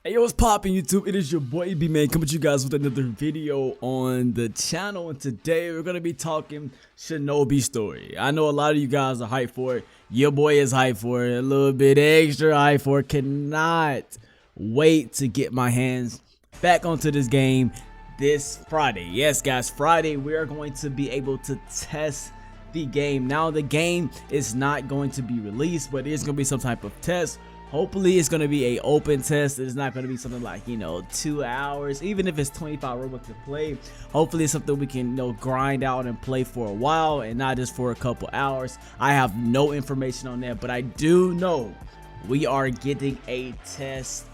Hey yo, what's poppin' YouTube? It is your boy iBeMaine coming to you guys with another video on the channel, and today we're gonna be talking Shinobi story. I know a lot of you guys are hyped for it. Your boy is hyped for it, a little bit extra hyped for it. Cannot wait to get my hands back onto this game this Friday. Yes guys, Friday we are going to be able to test the game. Now the game is not going to be released, but it is going to be some type of test. Hopefully it's going to be a open test. It's not going to be something like, 2 hours, even if it's 25 Roblox to play. Hopefully it's something we can, grind out and play for a while and not just for a couple hours. I have no information on that, but I do know we are getting a test,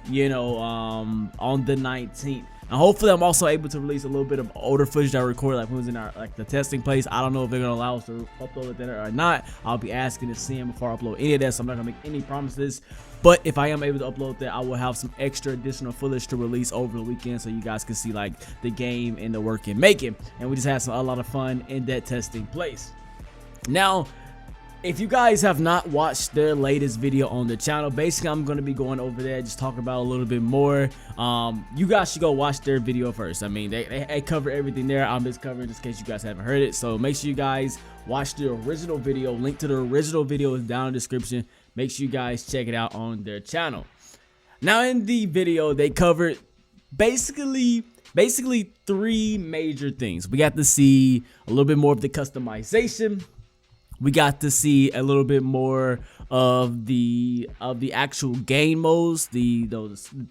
on the 19th. And hopefully I'm also able to release a little bit of older footage that I recorded like when it was in our the testing place. I don't know if they're gonna allow us to upload it there or not. I'll be asking to see them before I upload any of that, so I'm not gonna make any promises. But if I am able to upload that, I will have some extra additional footage to release over the weekend, so you guys can see like the game and the work and making. And we just had a lot of fun in that testing place. Now, if you guys have not watched their latest video on the channel, basically I'm going to be going over there, just talking about a little bit more. You guys should go watch their video first. I mean, they cover everything there. I'm just covering just in case you guys haven't heard it. So make sure you guys watch the original video. Link to the original video is down in the description. Make sure you guys check it out on their channel. Now in the video, they covered basically three major things. We got to see a little bit more of the customization. We got to see a little bit more of the actual game modes, the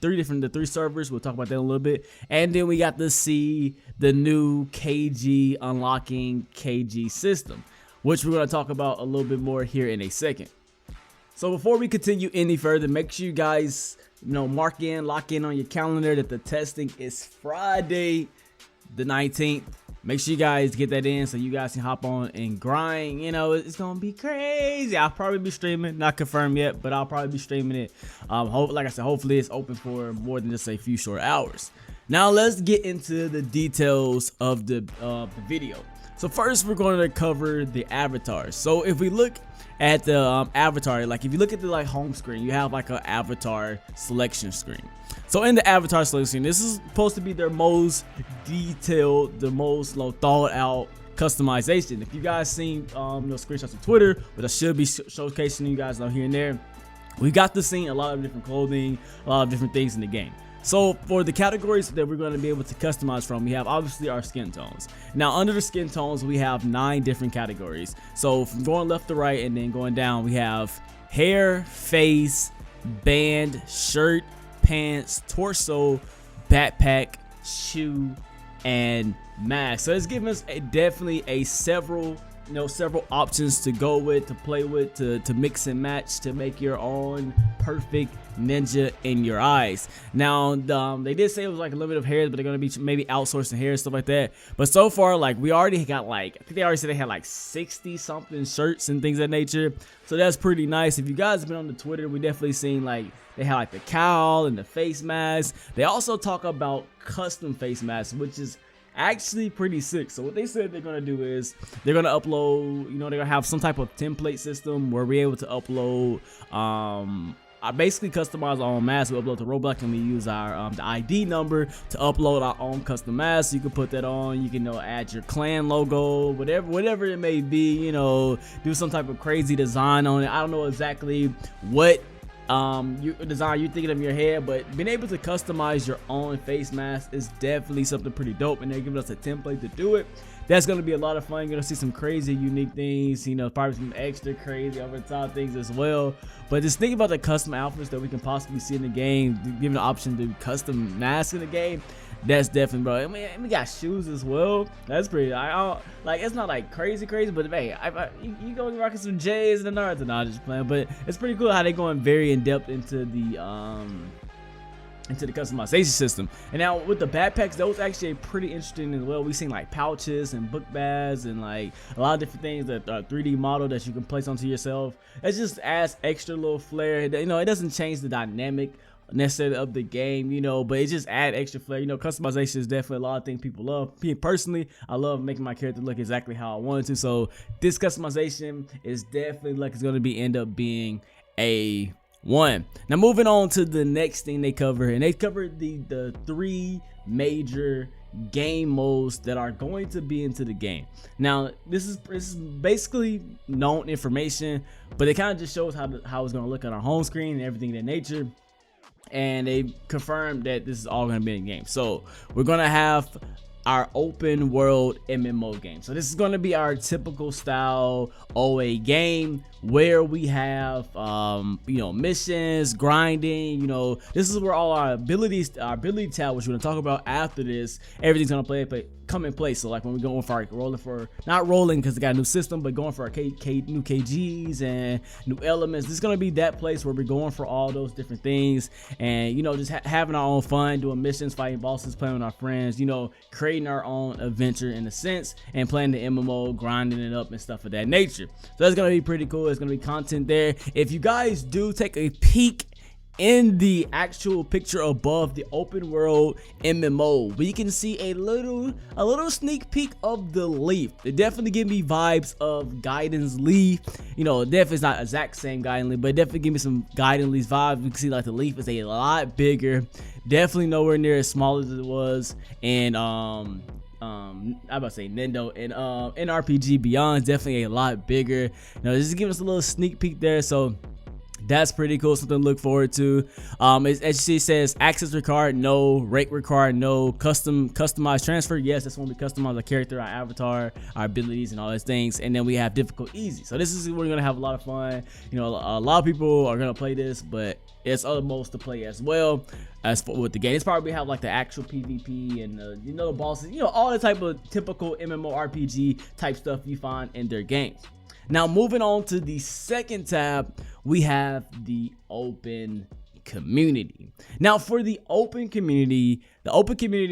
three servers. We'll talk about that in a little bit. And then we got to see the new KG unlocking KG system, which we're going to talk about a little bit more here in a second. So before we continue any further, make sure you guys lock in on your calendar that the testing is Friday the 19th. Make sure you guys get that in so you guys can hop on and grind. It's gonna be crazy. I'll probably be streaming, not confirmed yet, but I'll probably be streaming it. Like I said, hopefully it's open for more than just a few short hours. Now let's get into the details of the video. So first we're going to cover the avatars. So if we look at the avatar, like if you look at the home screen, you have like an avatar selection screen. So in the avatar selection, this is supposed to be their most detailed, the most thought out customization. If you guys seen screenshots of Twitter, but I should be showcasing you guys here and there, we got to see a lot of different clothing, a lot of different things in the game. So for the categories that we're going to be able to customize from, we have obviously our skin tones. Now under the skin tones, we have 9 different categories. So from going left to right and then going down, we have hair, face, band, shirt, pants, torso, backpack, shoe, and mask. So it's giving us definitely several options to go with, to play with, to mix and match, to make your own perfect ninja in your eyes. Now they did say it was like a little bit of hairs, but they're gonna be maybe outsourcing hair and stuff like that. But so far, we already got I think they already said they had 60 something shirts and things of that nature. So that's pretty nice. If you guys have been on the Twitter, we definitely seen they have the cowl and the face mask. They also talk about custom face masks, which is actually pretty sick. So what they said they're gonna do is they're gonna upload, they're gonna have some type of template system where we're able to upload I basically customize our own mask. We upload to Roblox and we use our the ID number to upload our own custom mask. You can put that on. You can add your clan logo, whatever it may be. Do some type of crazy design on it. I don't know exactly what design you're thinking of in your head, but being able to customize your own face mask is definitely something pretty dope, and they're giving us a template to do it. That's going to be a lot of fun. You're going to see some crazy unique things, probably some extra crazy over the top things as well. But just think about the custom outfits that we can possibly see in the game, given the option to custom masks in the game. That's definitely, bro. I mean, we got shoes as well. That's pretty. It's not crazy, but hey, you go rocking some J's and the Naruto. Nah, just playing. But it's pretty cool how they're going very in depth into the customization system. And now with the backpacks, that was actually pretty interesting as well. We've seen pouches and book bags and a lot of different things, that 3D model that you can place onto yourself. It just adds extra little flair. It doesn't change the dynamic necessarily of the game, but it just add extra flair. Customization is definitely a lot of things people love. Me personally, I love making my character look exactly how I wanted to. So this customization is definitely it's going to end up being a 1. Now moving on to the next thing they cover, and they covered the 3 major game modes that are going to be into the game. Now this is basically known information, but it kind of just shows how it's going to look on our home screen and everything of that nature. And they confirmed that this is all going to be in the game. So we're going to have our open world MMO game. So this is going to be our typical style OA game where we have missions, grinding. This is where all our ability tab, which we're going to talk about after this, everything's going to come in place. So like when we're going for not rolling because it got a new system, but going for our new KGs and new elements, this is going to be that place where we're going for all those different things, and just having our own fun, doing missions, fighting bosses, playing with our friends, creating our own adventure in a sense, and playing the MMO, grinding it up and stuff of that nature. So that's going to be pretty cool. There's going to be content there. If you guys do take a peek in the actual picture above the open world MMO, we can see a little sneak peek of the leaf. It definitely give me vibes of Gaiden's leaf. Definitely it's not exact same Gaiden leaf, but definitely give me some Gaiden leaf vibes. We can see like the leaf is a lot bigger, definitely nowhere near as small as it was. And I'm about to say Nintendo and NRPG Beyond, definitely a lot bigger. This is giving us a little sneak peek there, so that's pretty cool, something to look forward to. As she says, access required, no. Rate required, no. Customized transfer, yes. That's when we customize our character, our avatar, our abilities, and all those things. And then we have difficult, easy. So this is where we're gonna have a lot of fun. A lot of people are gonna play this, but it's other modes to play as well. As for with the game, it's probably have like the actual PvP and the bosses, all the type of typical MMORPG type stuff you find in their games. Now moving on to the second tab, we have the open community. Now for the open community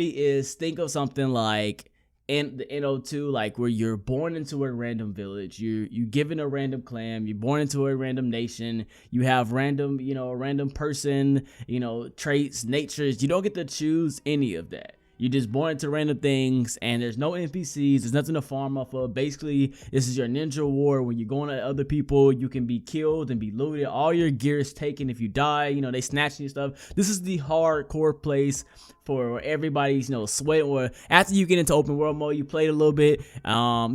is, think of something like in the NO2, like where you're born into a random village, you're given a random clan, you're born into a random nation, you have random, a random person, traits, natures. You don't get to choose any of that. You're just born into random things, and there's no NPCs. There's nothing to farm off of. Basically, this is your ninja war. When you're going at other people, you can be killed and be looted. All your gear is taken if you die. They snatch your stuff. This is the hardcore place for everybody's, sweat. Or after you get into open world mode, you played a little bit.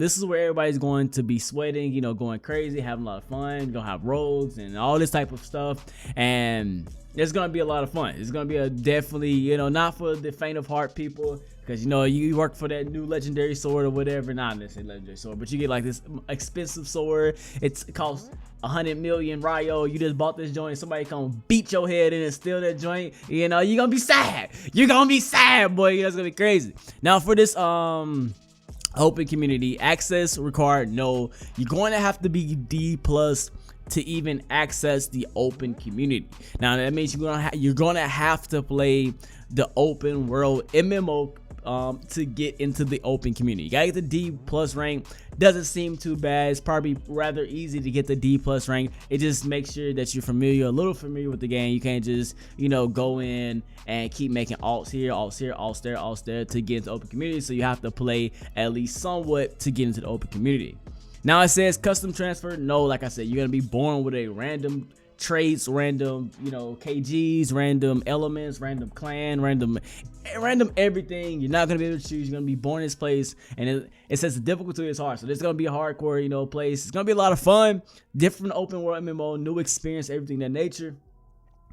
This is where everybody's going to be sweating, going crazy, having a lot of fun. You're gonna have rogues and all this type of stuff, and it's gonna be a lot of fun. It's gonna be a definitely, not for the faint of heart people, because you work for that new legendary sword or whatever. Not necessarily legendary sword, but you get like this expensive sword. It costs 100 million Ryo. You just bought this joint, somebody come beat your head in and steal that joint. You're gonna be sad. You're gonna be sad, boy. That's gonna be crazy. Now for this open community, access required, no. You're going to have to be D+ to even access the open community. Now that means you're gonna have to play the open world MMO to get into the open community. You gotta get the D+ rank. Doesn't seem too bad. It's probably rather easy to get the D+ rank. It just makes sure that you're a little familiar with the game. You can't just go in and keep making alts here, alts here, alts there, alts there to get into the open community. So you have to play at least somewhat to get into the open community. Now it says custom transfer. No, like I said, you're gonna be born with a random traits, random, KGs, random elements, random clan, random everything. You're not gonna be able to choose. You're gonna be born in this place, and it says the difficulty is hard. So this is gonna be a hardcore, place. It's gonna be a lot of fun, different open world MMO, new experience, everything of that nature.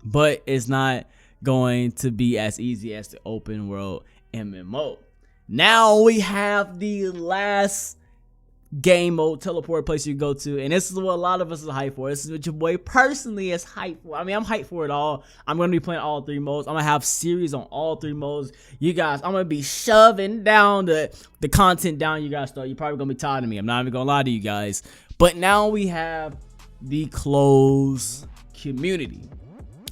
But it's not going to be as easy as the open world MMO. Now we have the last game mode, teleport place you go to, and this is what a lot of us are hyped for. This is what your boy personally is hyped for. I mean, I'm hyped for it all. I'm gonna be playing all 3 modes. I'm gonna have series on all 3 modes. You guys, I'm gonna be shoving down the content down you guys. You're probably gonna be tired of me. I'm not even gonna lie to you guys. But now we have the closed community.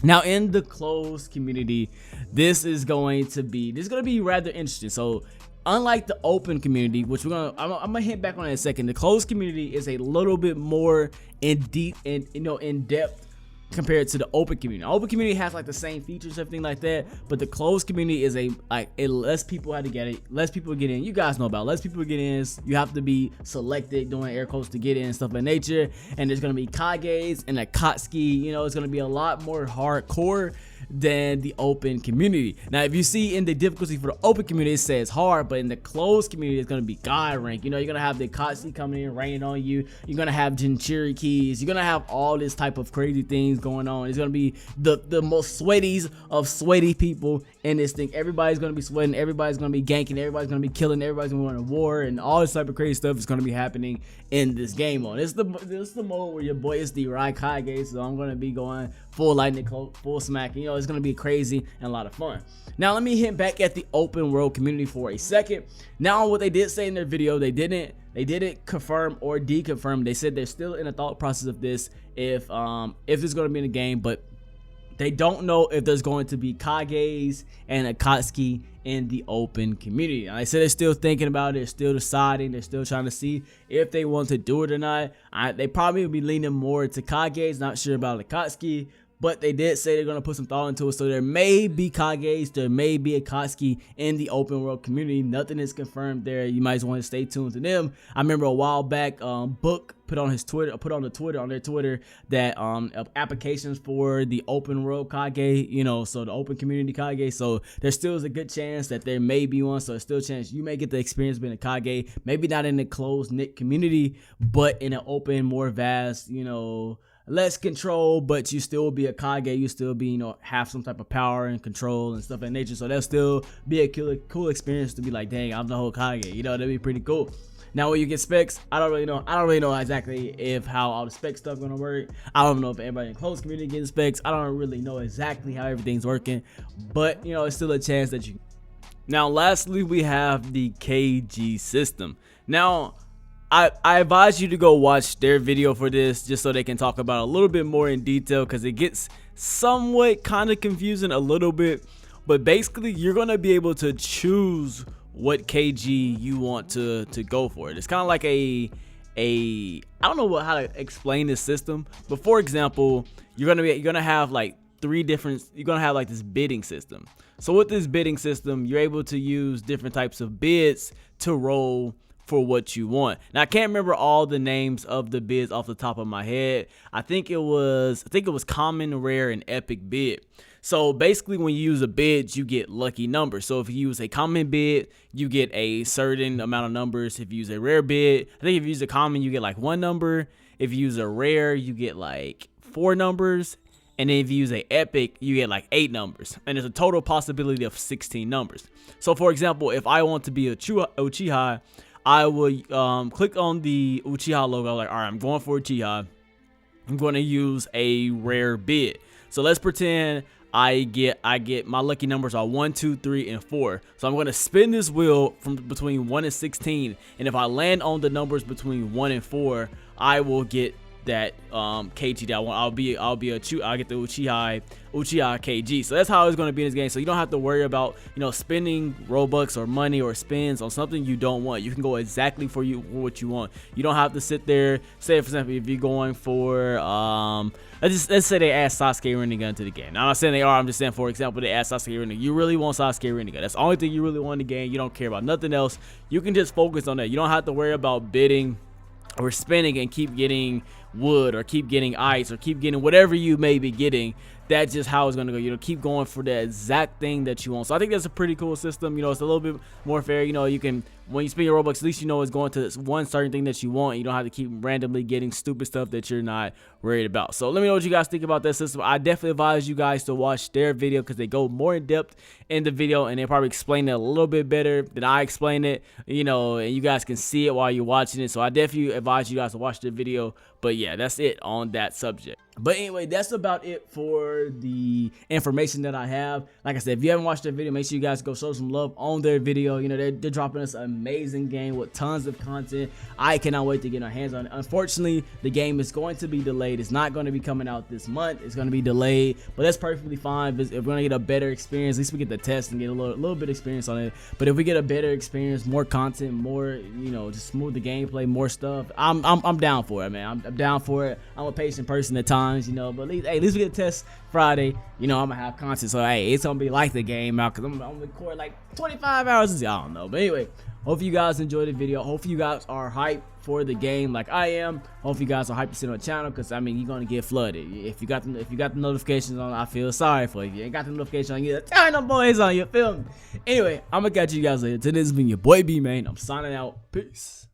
Now in the closed community, this is going to be rather interesting. So unlike the open community, which I'm gonna hit back on in a second, the closed community is a little bit more in depth compared to the open community. Open community has like the same features, everything like that, but the closed community is less people had to get it, less people get in. You guys know about less people get in. You have to be selected doing air quotes to get in, stuff of nature. And there's gonna be Kages and a Akatsuki. You know, it's gonna be a lot more hardcore than the open community. Now, if you see in the difficulty for the open community, it says hard, but in the closed community, it's gonna be God rank. You know, you're gonna have the Akatsuki coming in, raining on you. You're gonna have Jinchuri keys. You're gonna have all this type of crazy things going on. It's gonna be the most sweaties of sweaty people in this thing. Everybody's gonna be sweating. Everybody's gonna be ganking. Everybody's gonna be killing. Everybody's gonna go to war, and all this type of crazy stuff is gonna be happening in this game mode. This is the mode where your boy is the Raikage, so I'm gonna be going full lightning cloak, full smacking. You know, it's gonna be crazy and a lot of fun. Now let me hit back at the open world community for a second. Now, what they did say in their video, they didn't confirm or deconfirm. They said they're still in the thought process of this, if it's gonna be in the game, but they don't know if there's going to be Kages and Akatsuki in the open community. Now, they said they're still thinking about it, they're still deciding, they're still trying to see if they want to do it or not. They probably will be leaning more to Kages, not sure about Akatsuki, but they did say they're going to put some thought into it. So there may be Kages, there may be Akatsuki in the open world community. Nothing is confirmed there. You might want to stay tuned to them. I remember a while back, Book put on their Twitter that applications for the open world Kage, you know, so the open community Kage. So there still is a good chance that there may be one. So there's still a chance you may get the experience being a Kage, maybe not in the closed knit community, but in an open, more vast, you know, less control, but you still be a Kage, you still be, you know, have some type of power and control and stuff of that nature. So that'll still be a cool experience to be like, dang, I'm the whole Kage, you know, that'd be pretty cool. Now, when you get specs, I don't really know exactly how all the spec stuff gonna work. I don't know if everybody in closed community getting specs. I don't really know exactly how everything's working, but you know, it's still a chance that you. Now, lastly, we have the KG system. Now, I advise you to go watch their video for this, just so they can talk about it a little bit more in detail, because it gets somewhat kind of confusing a little bit. But basically, you're gonna be able to choose what KG you want to go for. It's kind of like a I don't know how to explain this system, but for example, you're gonna have like you're gonna have like this bidding system. So with this bidding system, you're able to use different types of bids to roll for what you want. Now, I can't remember all the names of the bids off the top of my head. I think it was common, rare, and epic bid. So basically, when you use a bid, you get lucky numbers. So if you use a common bid, you get a certain amount of numbers. If you use a rare bid, I think if you use a common, you get like 1 number. If you use a rare, you get like 4 numbers. And then if you use a epic, you get like 8 numbers. And there's a total possibility of 16 numbers. So for example, if I want to be a Uchiha, I will click on the Uchiha logo. Like, all right, I'm going for Uchiha. I'm going to use a rare bid. So let's pretend I get my lucky numbers are 1, 2, 3, and 4. So I'm going to spin this wheel from between 1 and 16. And if I land on the numbers between 1 and 4, I will get that KG that I want. I'll get the Uchiha KG. So that's how it's going to be in this game. So you don't have to worry about, you know, spending Robux or money or spins on something you don't want. You can go exactly for what you want. You don't have to sit there. Say for example, if you're going for let's say they add Sasuke Rinnegan to the game. Now, I'm not saying they are. I'm just saying, for example, they add Sasuke Rinnegan. You really want Sasuke Rinnegan. That's the only thing you really want in the game. You don't care about nothing else. You can just focus on that. You don't have to worry about bidding or spinning and keep getting wood or keep getting ice or keep getting whatever you may be getting. That's just how it's going to go. You know, keep going for the exact thing that you want. So I think that's a pretty cool system. You know, it's a little bit more fair. You know, you can, when you spend your Robux, at least you know it's going to one certain thing that you want. You don't have to keep randomly getting stupid stuff that you're not worried about. So let me know what you guys think about that system. I definitely advise you guys to watch their video, because they go more in depth in the video, and they probably explain it a little bit better than I explain it, you know, and you guys can see it while you're watching it. So I definitely advise you guys to watch the video. But yeah, that's it on that subject. But anyway, that's about it for the information that I have. Like I said, if you haven't watched their video, make sure you guys go show some love on their video. You know, they're dropping us an amazing game with tons of content. I cannot wait to get our hands on it. Unfortunately, the game is going to be delayed. It's not going to be coming out this month. It's going to be delayed, but that's perfectly fine. If we're going to get a better experience, at least we get the test and get a little bit of experience on it. But if we get a better experience, more content, more, you know, just smooth the gameplay, more stuff, I'm down for it, man. I'm down for it. I'm a patient person at times. times, you know. But at least we get to test Friday. You know, I'm gonna have content, so hey, it's gonna be like the game out, cause I'm gonna record like 25 hours. I don't know, but anyway, hope you guys enjoyed the video. Hope you guys are hyped for the game like I am. Hope you guys are hyped to sit on the channel, cause I mean you're gonna get flooded. If you got the notifications on, I feel sorry for you. If you ain't got the notification on, you turn them boys on. You feel me? Anyway, I'm gonna catch you guys later. Today has been your boy iBeMaine. I'm signing out. Peace.